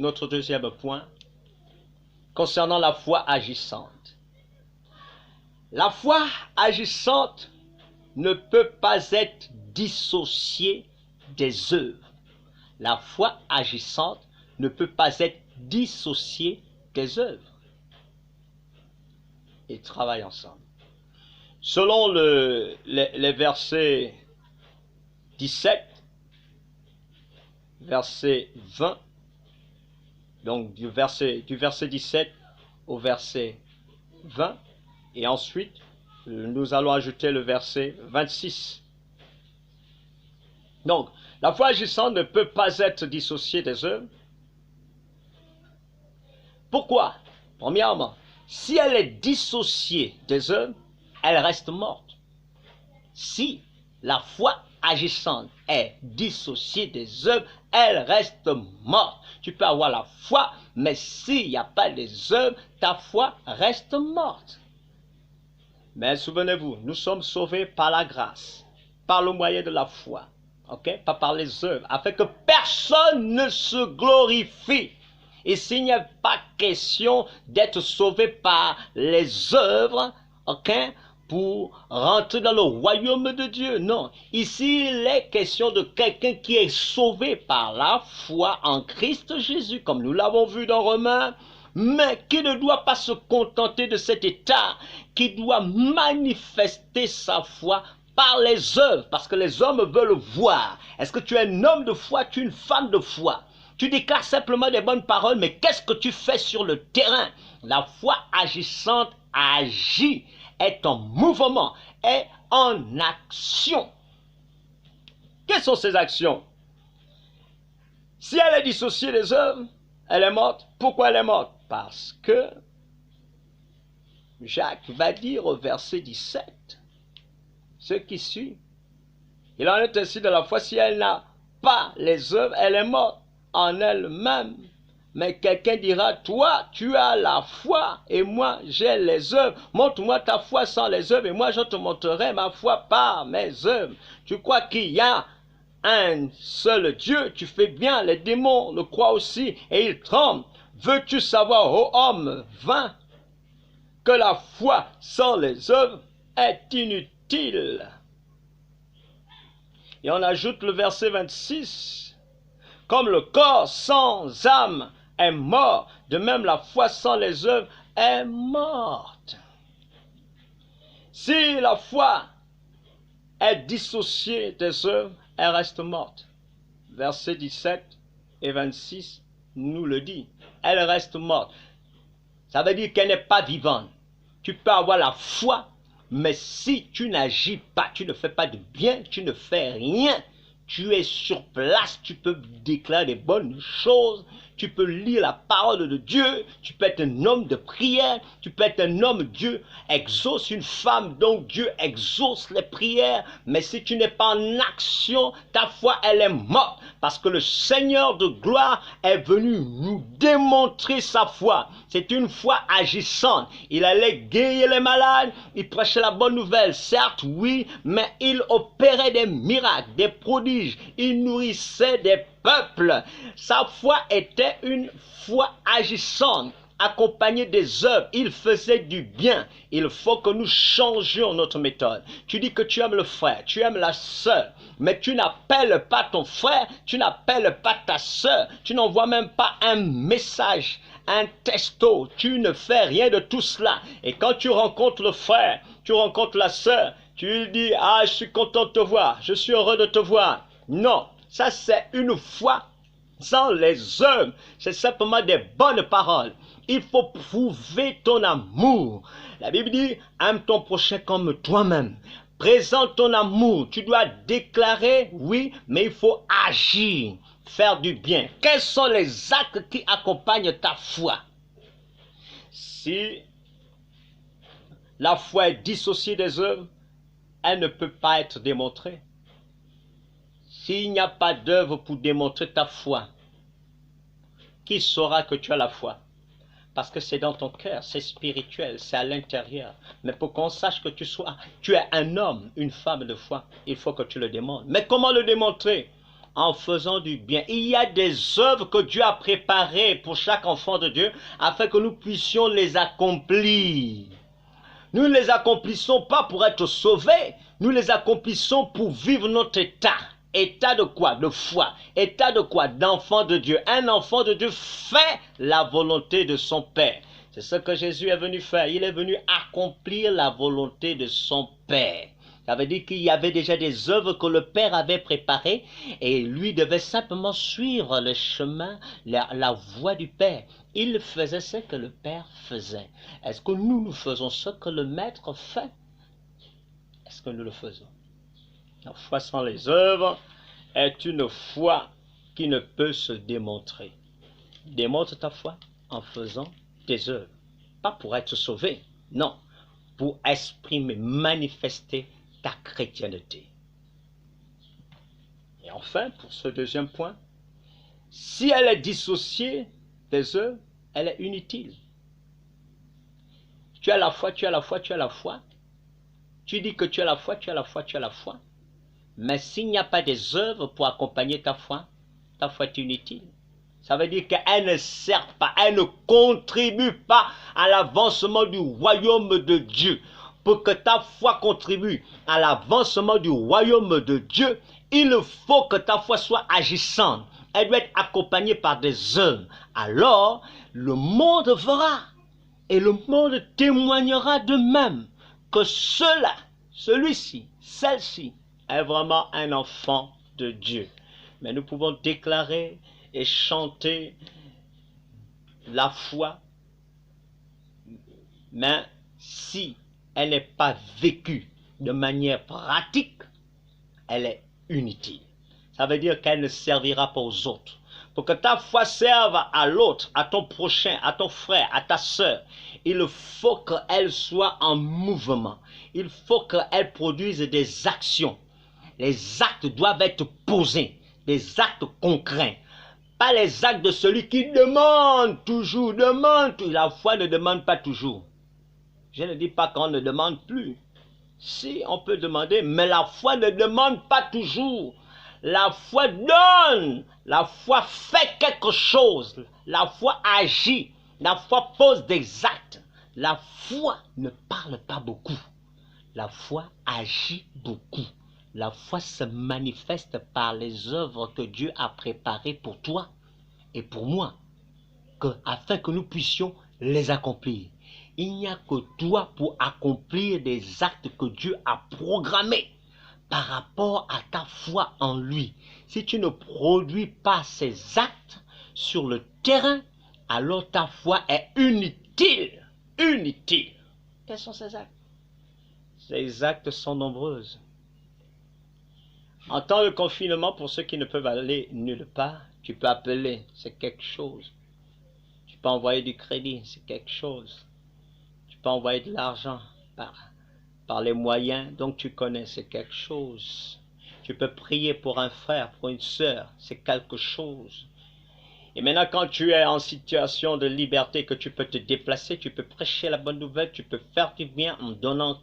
notre deuxième point concernant la foi agissante. La foi agissante ne peut pas être dissociée des œuvres. La foi agissante ne peut pas être dissociée des œuvres. Ils travaillent ensemble. Selon les versets 17, verset 20, donc du verset 17 au verset 20, et ensuite nous allons ajouter le verset 26. Donc, la foi agissante ne peut pas être dissociée des œuvres. Pourquoi? Premièrement, si elle est dissociée des œuvres, elle reste morte. Si la foi agissante est dissociée des œuvres, elle reste morte. Tu peux avoir la foi, mais s'il n'y a pas des œuvres, ta foi reste morte. Mais souvenez-vous, nous sommes sauvés par la grâce, par le moyen de la foi, ok? Pas par les œuvres, afin que personne ne se glorifie. Et s'il n'y a pas question d'être sauvé par les œuvres, ok, pour rentrer dans le royaume de Dieu, non. Ici, il est question de quelqu'un qui est sauvé par la foi en Christ Jésus, comme nous l'avons vu dans Romains, mais qui ne doit pas se contenter de cet état, qui doit manifester sa foi par les œuvres, parce que les hommes veulent voir. Est-ce que tu es un homme de foi, tu es une femme de foi? Tu déclares simplement des bonnes paroles, mais qu'est-ce que tu fais sur le terrain? La foi agissante agit, est en mouvement, est en action. Quelles sont ces actions? Si elle est dissociée des œuvres, elle est morte. Pourquoi elle est morte? Parce que Jacques va dire au verset 17, ce qui suit. Il en est ainsi de la foi, si elle n'a pas les œuvres, elle est morte en elle-même. Mais quelqu'un dira, toi, tu as la foi et moi, j'ai les œuvres. Montre-moi ta foi sans les œuvres et moi, je te montrerai ma foi par mes œuvres. Tu crois qu'il y a un seul Dieu? Tu fais bien, les démons le croient aussi et ils tremblent. Veux-tu savoir, ô homme vain, que la foi sans les œuvres est inutile? Et on ajoute le verset 26. Comme le corps sans âme est mort, de même la foi sans les œuvres est morte. Si la foi est dissociée des œuvres, elle reste morte. Versets 17 et 26 nous le dit. Elle reste morte. Ça veut dire qu'elle n'est pas vivante. Tu peux avoir la foi, mais si tu n'agis pas, tu ne fais pas de bien, tu ne fais rien, tu es sur place, tu peux déclarer des bonnes choses, tu peux lire la parole de Dieu, tu peux être un homme de prière, tu peux être un homme, Dieu exauce une femme, donc Dieu exauce les prières, mais si tu n'es pas en action, ta foi, elle est morte, parce que le Seigneur de gloire est venu nous démontrer sa foi. C'est une foi agissante. Il allait guérir les malades, il prêchait la bonne nouvelle, certes, oui, mais il opérait des miracles, des prodiges, il nourrissait des peuples. Sa foi était une foi agissante, accompagnée des œuvres. Il faisait du bien. Il faut que nous changions notre méthode. Tu dis que tu aimes le frère, tu aimes la sœur, mais tu n'appelles pas ton frère, tu n'appelles pas ta sœur, tu n'envoies même pas un message, un texto, tu ne fais rien de tout cela. Et quand tu rencontres le frère, tu rencontres la sœur, tu lui dis, ah, je suis content de te voir, je suis heureux de te voir. Non, ça c'est une foi sans les œuvres, c'est simplement des bonnes paroles. Il faut prouver ton amour. La Bible dit, aime ton prochain comme toi-même. Présente ton amour. Tu dois déclarer, oui, mais il faut agir, faire du bien. Quels sont les actes qui accompagnent ta foi? Si la foi est dissociée des œuvres, elle ne peut pas être démontrée. S'il n'y a pas d'œuvre pour démontrer ta foi, qui saura que tu as la foi? Parce que c'est dans ton cœur, c'est spirituel, c'est à l'intérieur. Mais pour qu'on sache que tu es un homme, une femme de foi, il faut que tu le démontres. Mais comment le démontrer? en faisant du bien. Il y a des œuvres que Dieu a préparées pour chaque enfant de Dieu afin que nous puissions les accomplir. Nous ne les accomplissons pas pour être sauvés, nous les accomplissons pour vivre notre état. État de quoi? De foi. État de quoi? D'enfant de Dieu. Un enfant de Dieu fait la volonté de son Père. C'est ce que Jésus est venu faire. Il est venu accomplir la volonté de son Père. Ça veut dire qu'il y avait déjà des œuvres que le Père avait préparées et lui devait simplement suivre le chemin, la voie du Père. Il faisait ce que le Père faisait. Est-ce que nous faisons ce que le Maître fait? Est-ce que nous le faisons? La foi sans les œuvres est une foi qui ne peut se démontrer. Démontre ta foi en faisant tes œuvres. Pas pour être sauvé, non. Pour exprimer, manifester ta chrétienté. Et enfin, pour ce deuxième point, si elle est dissociée des œuvres, elle est inutile. Tu as la foi, tu as la foi, tu as la foi. Tu dis que tu as la foi, tu as la foi, tu as la foi. Mais s'il n'y a pas des œuvres pour accompagner ta foi est inutile. Ça veut dire qu'elle ne sert pas, elle ne contribue pas à l'avancement du royaume de Dieu. Pour que ta foi contribue à l'avancement du royaume de Dieu, il faut que ta foi soit agissante. Elle doit être accompagnée par des œuvres. Alors, le monde verra et le monde témoignera de même que celui-ci, celle-ci, est vraiment un enfant de Dieu. Mais nous pouvons déclarer et chanter la foi, mais si elle n'est pas vécue de manière pratique, elle est inutile. Ça veut dire qu'elle ne servira pas aux autres. Pour que ta foi serve à l'autre, à ton prochain, à ton frère, à ta sœur, il faut qu'elle soit en mouvement. Il faut qu'elle produise des actions. Les actes doivent être posés, des actes concrets. Pas les actes de celui qui demande toujours, La foi ne demande pas toujours. Je ne dis pas qu'on ne demande plus. Si, on peut demander, mais la foi ne demande pas toujours. La foi donne, la foi fait quelque chose, la foi agit, la foi pose des actes. La foi ne parle pas beaucoup. La foi agit beaucoup. La foi se manifeste par les œuvres que Dieu a préparées pour toi et pour moi, afin que nous puissions les accomplir. Il n'y a que toi pour accomplir des actes que Dieu a programmés par rapport à ta foi en lui. Si tu ne produis pas ces actes sur le terrain, alors ta foi est inutile. Inutile. Quels sont ces actes? Ces actes sont nombreux. En temps de confinement, pour ceux qui ne peuvent aller nulle part, tu peux appeler, c'est quelque chose. Tu peux envoyer du crédit, c'est quelque chose. Tu peux envoyer de l'argent par les moyens dont tu connais, c'est quelque chose. Tu peux prier pour un frère, pour une sœur, c'est quelque chose. Et maintenant, quand tu es en situation de liberté, que tu peux te déplacer, tu peux prêcher la bonne nouvelle, tu peux faire du bien en donnant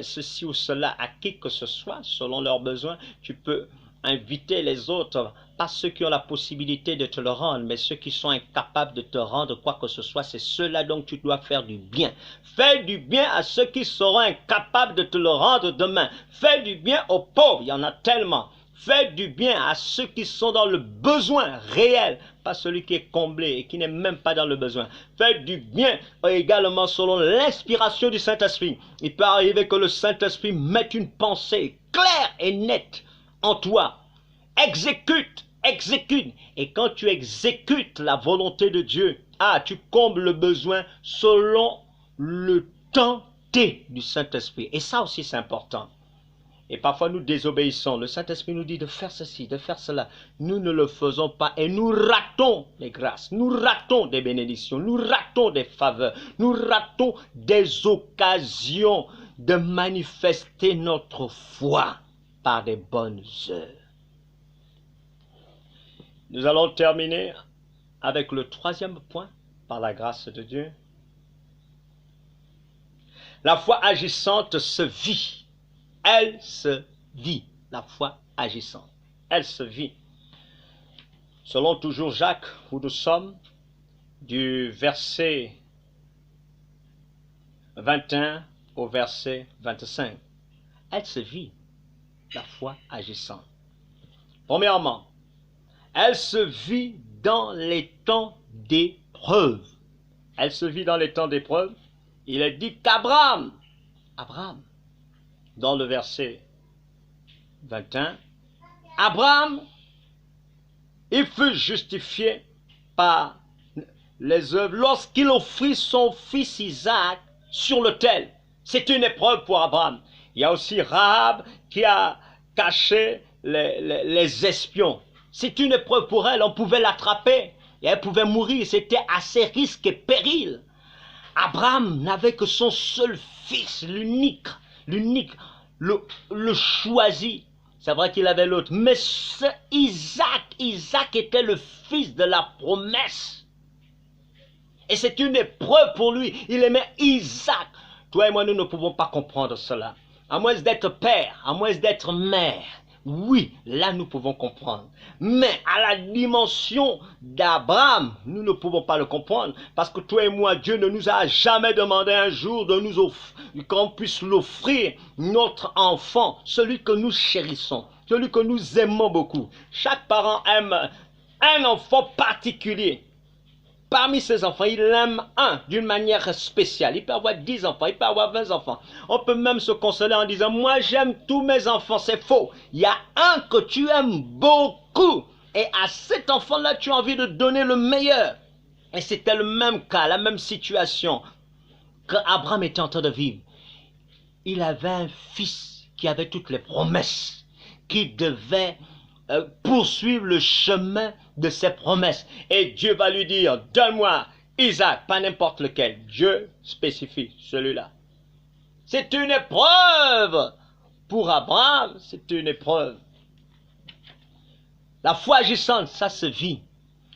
ceci ou cela à qui que ce soit, selon leurs besoins. Tu peux inviter les autres, pas ceux qui ont la possibilité de te le rendre, mais ceux qui sont incapables de te rendre quoi que ce soit. C'est ceux-là dont tu dois faire du bien. Fais du bien à ceux qui seront incapables de te le rendre demain. Fais du bien aux pauvres, il y en a tellement. Fais du bien à ceux qui sont dans le besoin réel, pas celui qui est comblé et qui n'est même pas dans le besoin. Fais du bien également selon l'inspiration du Saint-Esprit. Il peut arriver que le Saint-Esprit mette une pensée claire et nette en toi. Exécute. Et quand tu exécutes la volonté de Dieu, tu combles le besoin selon le temps T du Saint-Esprit. Et ça aussi c'est important. Et parfois nous désobéissons. Le Saint-Esprit nous dit de faire ceci, de faire cela. Nous ne le faisons pas et nous ratons les grâces. Nous ratons des bénédictions. Nous ratons des faveurs. Nous ratons des occasions de manifester notre foi par des bonnes œuvres. Nous allons terminer avec le troisième point, par la grâce de Dieu. La foi agissante se vit. Elle se vit, la foi agissante. Elle se vit. Selon toujours Jacques, où nous sommes, du verset 21 au verset 25. Elle se vit, la foi agissante. Premièrement, elle se vit dans les temps d'épreuve. Elle se vit dans les temps d'épreuve. Il est dit qu'Abraham, dans le verset 21, Abraham, il fut justifié par les œuvres lorsqu'il offrit son fils Isaac sur l'autel. C'est une épreuve pour Abraham. Il y a aussi Rahab qui a caché les espions. C'est une épreuve pour elle. On pouvait l'attraper et elle pouvait mourir. C'était assez risque et péril. Abraham n'avait que son seul fils, l'unique, le choisi. C'est vrai qu'il avait l'autre. Mais Isaac était le fils de la promesse. Et c'est une épreuve pour lui. Il aimait Isaac. Toi et moi, nous ne pouvons pas comprendre cela. À moins d'être père, à moins d'être mère. Oui, là nous pouvons comprendre. Mais à la dimension d'Abraham, nous ne pouvons pas le comprendre. Parce que toi et moi, Dieu ne nous a jamais demandé un jour de nous qu'on puisse l'offrir notre enfant, celui que nous chérissons, celui que nous aimons beaucoup. Chaque parent aime un enfant particulier. Parmi ses enfants, il aime un d'une manière spéciale. Il peut avoir 10 enfants, il peut avoir 20 enfants. On peut même se consoler en disant, moi j'aime tous mes enfants, c'est faux. Il y a un que tu aimes beaucoup. Et à cet enfant-là, tu as envie de donner le meilleur. Et c'était le même cas, la même situation que Abraham était en train de vivre. Il avait un fils qui avait toutes les promesses, qui devait poursuivre le chemin de ses promesses. Et Dieu va lui dire, donne-moi Isaac, pas n'importe lequel. Dieu spécifie celui-là. C'est une épreuve. Pour Abraham, c'est une épreuve. La foi agissante, ça se vit.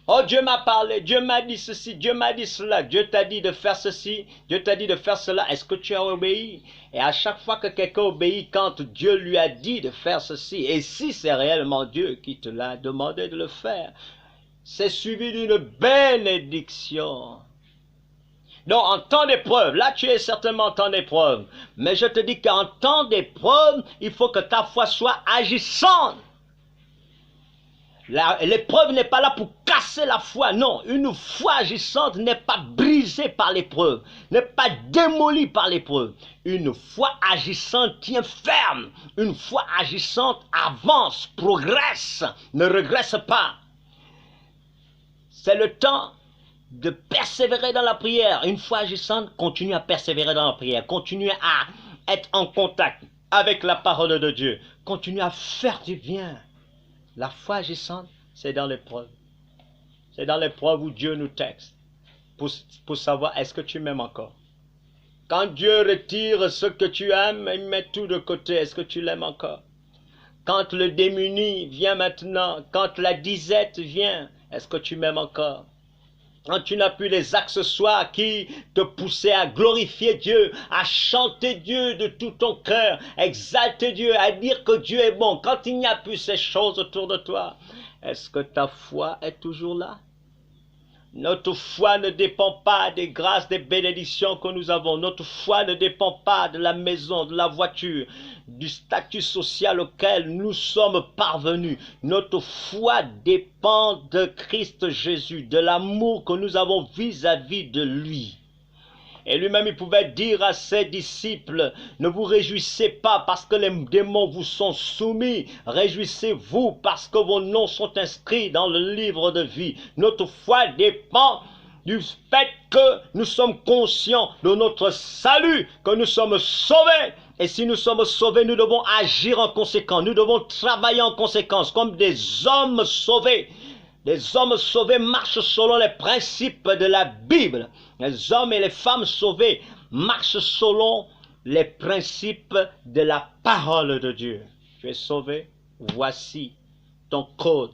Oh, Dieu m'a parlé, Dieu m'a dit ceci, Dieu m'a dit cela, Dieu t'a dit de faire ceci, Dieu t'a dit de faire cela, est-ce que tu as obéi? Et à chaque fois que quelqu'un obéit quand Dieu lui a dit de faire ceci, et si c'est réellement Dieu qui te l'a demandé de le faire, c'est suivi d'une bénédiction. Donc en temps d'épreuve, là tu es certainement en temps d'épreuve, mais je te dis qu'en temps d'épreuve, il faut que ta foi soit agissante. L'épreuve n'est pas là pour casser la foi, non. Une foi agissante n'est pas brisée par l'épreuve, n'est pas démolie par l'épreuve. Une foi agissante tient ferme. Une foi agissante avance, progresse, ne regresse pas. C'est le temps de persévérer dans la prière. Une foi agissante continue à persévérer dans la prière, continue à être en contact avec la parole de Dieu, continue à faire du bien. La foi agissante, c'est dans l'épreuve. C'est dans l'épreuve où Dieu nous texte pour savoir est-ce que tu m'aimes encore. Quand Dieu retire ce que tu aimes, il met tout de côté, est-ce que tu l'aimes encore? Quand le démuni vient maintenant, quand la disette vient, est-ce que tu m'aimes encore? Quand tu n'as plus les accessoires qui te poussaient à glorifier Dieu, à chanter Dieu de tout ton cœur, exalter Dieu, à dire que Dieu est bon, quand il n'y a plus ces choses autour de toi, est-ce que ta foi est toujours là? Notre foi ne dépend pas des grâces, des bénédictions que nous avons. Notre foi ne dépend pas de la maison, de la voiture, du statut social auquel nous sommes parvenus. Notre foi dépend de Christ Jésus, de l'amour que nous avons vis-à-vis de lui. Et lui-même, il pouvait dire à ses disciples, ne vous réjouissez pas parce que les démons vous sont soumis. Réjouissez-vous parce que vos noms sont inscrits dans le livre de vie. Notre foi dépend du fait que nous sommes conscients de notre salut, que nous sommes sauvés. Et si nous sommes sauvés, nous devons agir en conséquence. Nous devons travailler en conséquence comme des hommes sauvés. Les hommes sauvés marchent selon les principes de la Bible. Les hommes et les femmes sauvés marchent selon les principes de la parole de Dieu. Tu es sauvé, voici ton code.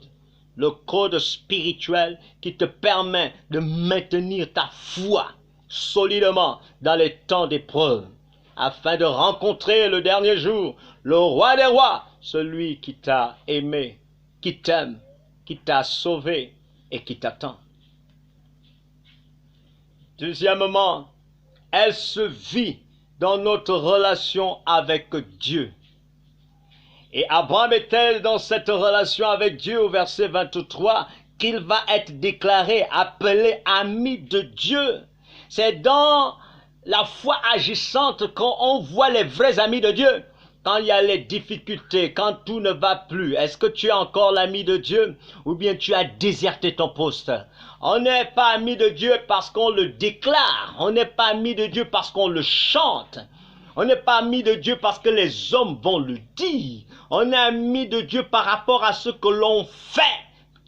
Le code spirituel qui te permet de maintenir ta foi solidement dans les temps d'épreuve, afin de rencontrer le dernier jour le roi des rois, celui qui t'a aimé, qui t'aime qui t'a sauvé et qui t'attend. Deuxièmement, elle se vit dans notre relation avec Dieu. Et Abraham est-elle dans cette relation avec Dieu au verset 23 qu'il va être déclaré, appelé ami de Dieu. C'est dans la foi agissante qu'on voit les vrais amis de Dieu. Quand il y a les difficultés, quand tout ne va plus, est-ce que tu es encore l'ami de Dieu ou bien tu as déserté ton poste? On n'est pas ami de Dieu parce qu'on le déclare. On n'est pas ami de Dieu parce qu'on le chante. On n'est pas ami de Dieu parce que les hommes vont le dire. On est ami de Dieu par rapport à ce que l'on fait.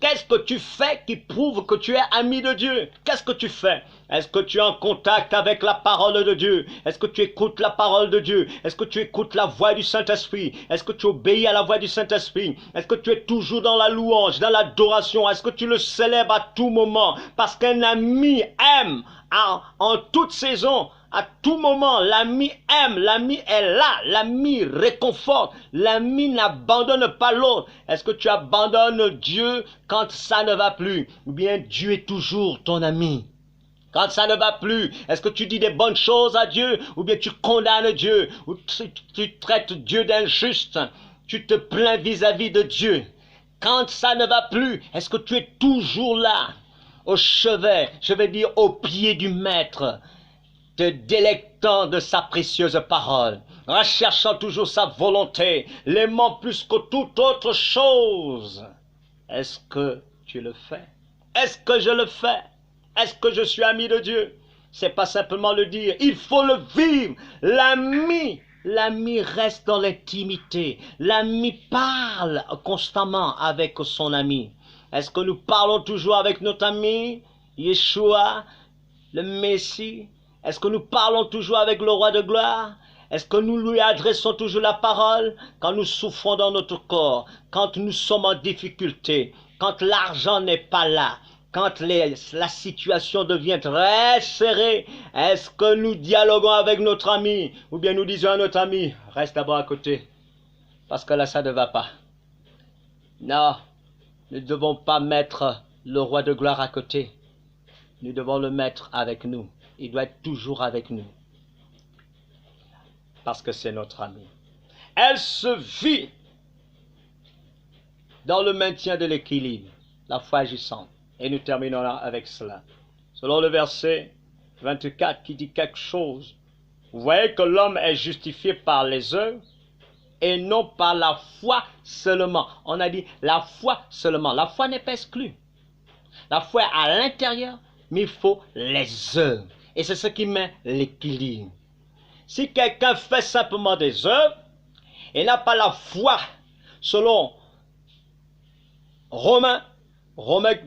Qu'est-ce que tu fais qui prouve que tu es ami de Dieu? Qu'est-ce que tu fais? Est-ce que tu es en contact avec la parole de Dieu? Est-ce que tu écoutes la parole de Dieu? Est-ce que tu écoutes la voix du Saint-Esprit? Est-ce que tu obéis à la voix du Saint-Esprit? Est-ce que tu es toujours dans la louange, dans l'adoration? Est-ce que tu le célèbres à tout moment? Parce qu'un ami aime en toute saison. À tout moment, l'ami aime, l'ami est là, l'ami réconforte, l'ami n'abandonne pas l'autre. Est-ce que tu abandonnes Dieu quand ça ne va plus? Ou bien Dieu est toujours ton ami? Quand ça ne va plus, est-ce que tu dis des bonnes choses à Dieu? Ou bien tu condamnes Dieu? Ou tu traites Dieu d'injuste? Tu te plains vis-à-vis de Dieu? Quand ça ne va plus, est-ce que tu es toujours là, au chevet, je vais dire au pied du Maître, te délectant de sa précieuse parole, recherchant toujours sa volonté, l'aimant plus que toute autre chose? Est-ce que tu le fais? Est-ce que je le fais? Est-ce que je suis ami de Dieu? C'est pas simplement le dire, il faut le vivre. L'ami reste dans l'intimité. L'ami parle constamment avec son ami. Est-ce que nous parlons toujours avec notre ami, Yeshua, le Messie? Est-ce que nous parlons toujours avec le roi de gloire? Est-ce que nous lui adressons toujours la parole quand nous souffrons dans notre corps, quand nous sommes en difficulté, quand l'argent n'est pas là, quand la situation devient très serrée? Est-ce que nous dialoguons avec notre ami ou bien nous disons à notre ami, reste d'abord à côté, parce que là ça ne va pas? Non, nous ne devons pas mettre le roi de gloire à côté. Nous devons le mettre avec nous. Il doit être toujours avec nous. Parce que c'est notre ami. Elle se vit dans le maintien de l'équilibre, la foi agissante. Et nous terminons avec cela. Selon le verset 24 qui dit quelque chose. Vous voyez que l'homme est justifié par les œuvres et non par la foi seulement. On a dit la foi seulement. La foi n'est pas exclue. La foi est à l'intérieur, mais il faut les œuvres. Et c'est ce qui met l'équilibre. Si quelqu'un fait simplement des œuvres et n'a pas la foi selon Romains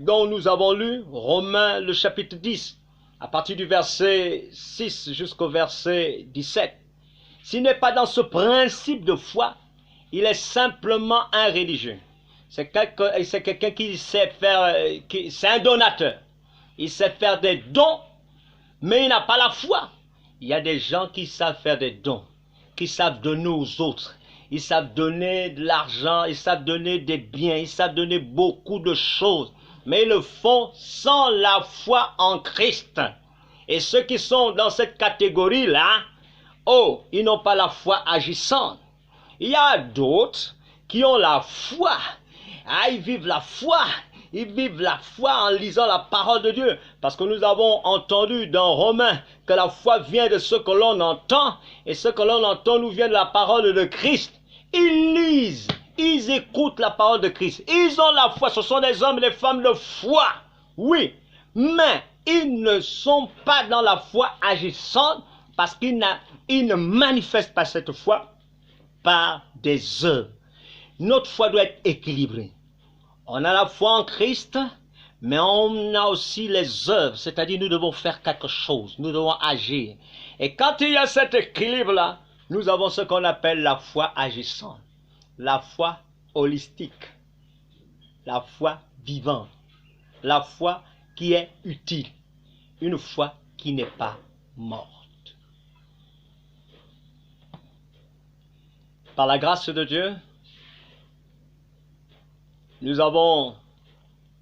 dont nous avons lu, Romains le chapitre 10, à partir du verset 6 jusqu'au verset 17. S'il n'est pas dans ce principe de foi, il est simplement un religieux. C'est quelqu'un qui sait faire, c'est un donateur. Il sait faire des dons, mais il n'a pas la foi. Il y a des gens qui savent faire des dons, qui savent donner aux autres. Ils savent donner de l'argent, ils savent donner des biens, ils savent donner beaucoup de choses. Mais ils le font sans la foi en Christ. Et ceux qui sont dans cette catégorie-là, oh, ils n'ont pas la foi agissante. Il y a d'autres qui ont la foi. Ah, ils vivent la foi. Ils vivent la foi en lisant la parole de Dieu. Parce que nous avons entendu dans Romains que la foi vient de ce que l'on entend. Et ce que l'on entend nous vient de la parole de Christ. Ils lisent, ils écoutent la parole de Christ. Ils ont la foi. Ce sont des hommes et des femmes de foi. Oui, mais ils ne sont pas dans la foi agissante parce qu'ils ne manifestent pas cette foi par des œuvres. Notre foi doit être équilibrée. On a la foi en Christ, mais on a aussi les œuvres, c'est-à-dire nous devons faire quelque chose, nous devons agir. Et quand il y a cet équilibre-là, nous avons ce qu'on appelle la foi agissante, la foi holistique, la foi vivante, la foi qui est utile, une foi qui n'est pas morte. Par la grâce de Dieu, nous avons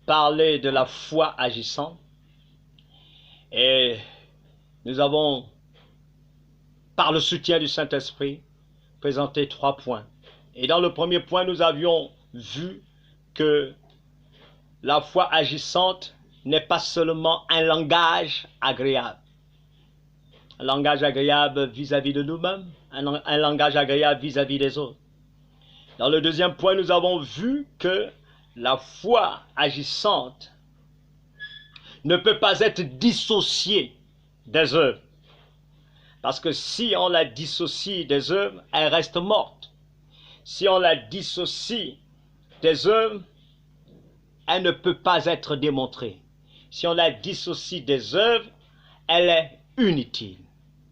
parlé de la foi agissante et nous avons, par le soutien du Saint-Esprit, présenté 3 points. Et dans le premier point, nous avions vu que la foi agissante n'est pas seulement un langage agréable. Un langage agréable vis-à-vis de nous-mêmes, un langage agréable vis-à-vis des autres. Dans le deuxième point, nous avons vu que la foi agissante ne peut pas être dissociée des œuvres. Parce que si on la dissocie des œuvres, elle reste morte. Si on la dissocie des œuvres, elle ne peut pas être démontrée. Si on la dissocie des œuvres, elle est inutile.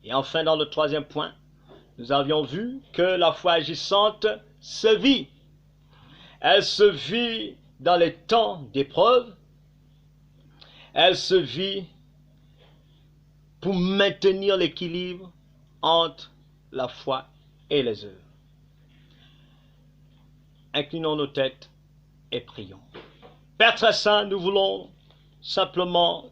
Et enfin, dans le troisième point, nous avions vu que la foi agissante se vit. Elle se vit dans les temps d'épreuve. Elle se vit pour maintenir l'équilibre entre la foi et les œuvres. Inclinons nos têtes et prions. Père très saint, nous voulons simplement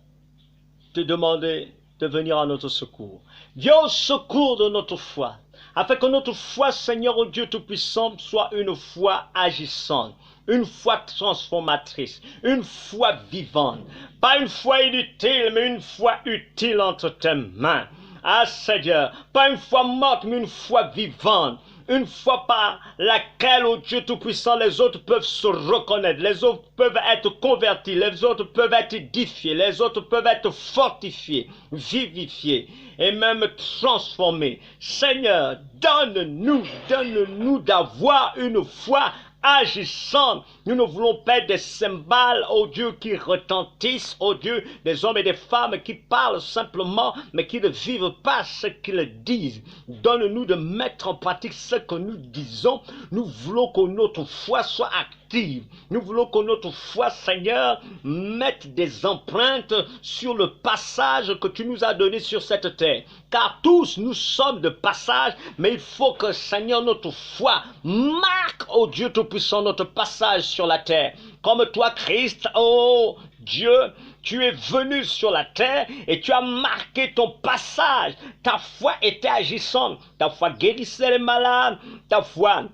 te demander de venir à notre secours. Viens au secours de notre foi, afin que notre foi, Seigneur, au Dieu Tout-Puissant, soit une foi agissante, une foi transformatrice, une foi vivante. Pas une foi inutile, mais une foi utile entre tes mains. Ah Seigneur, pas une foi morte, mais une foi vivante. Une foi par laquelle, ô Dieu Tout-Puissant, les autres peuvent se reconnaître, les autres peuvent être convertis, les autres peuvent être édifiés, les autres peuvent être fortifiés, vivifiés et même transformés. Seigneur, donne-nous d'avoir une foi agissante. Nous ne voulons pas être des cymbales, ô Dieu, qui retentissent, ô Dieu, des hommes et des femmes qui parlent simplement, mais qui ne vivent pas ce qu'ils disent. Donne-nous de mettre en pratique ce que nous disons. Nous voulons que notre foi soit active. Nous voulons que notre foi, Seigneur, mette des empreintes sur le passage que tu nous as donné sur cette terre. Car tous nous sommes de passage, mais il faut que, Seigneur, notre foi marque, ô Dieu Tout-Puissant, notre passage sur la terre. Comme toi, Christ, ô Dieu, tu es venu sur la terre et tu as marqué ton passage. Ta foi était agissante. Ta foi guérissait les malades. Ta foi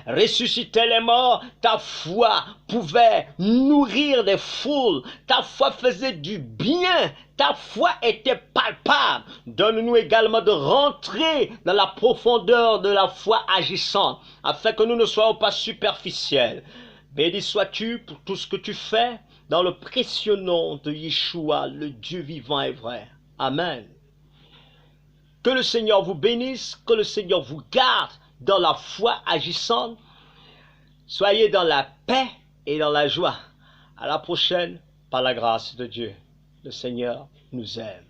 ressuscitait les morts, ta foi pouvait nourrir des foules, ta foi faisait du bien, ta foi était palpable. Donne-nous également de rentrer dans la profondeur de la foi agissante, afin que nous ne soyons pas superficiels. Béni sois-tu pour tout ce que tu fais, dans le précieux nom de Yeshua, le Dieu vivant et vrai. Amen. Que le Seigneur vous bénisse, que le Seigneur vous garde dans la foi agissante. Soyez dans la paix et dans la joie. À la prochaine, par la grâce de Dieu. Le Seigneur nous aime.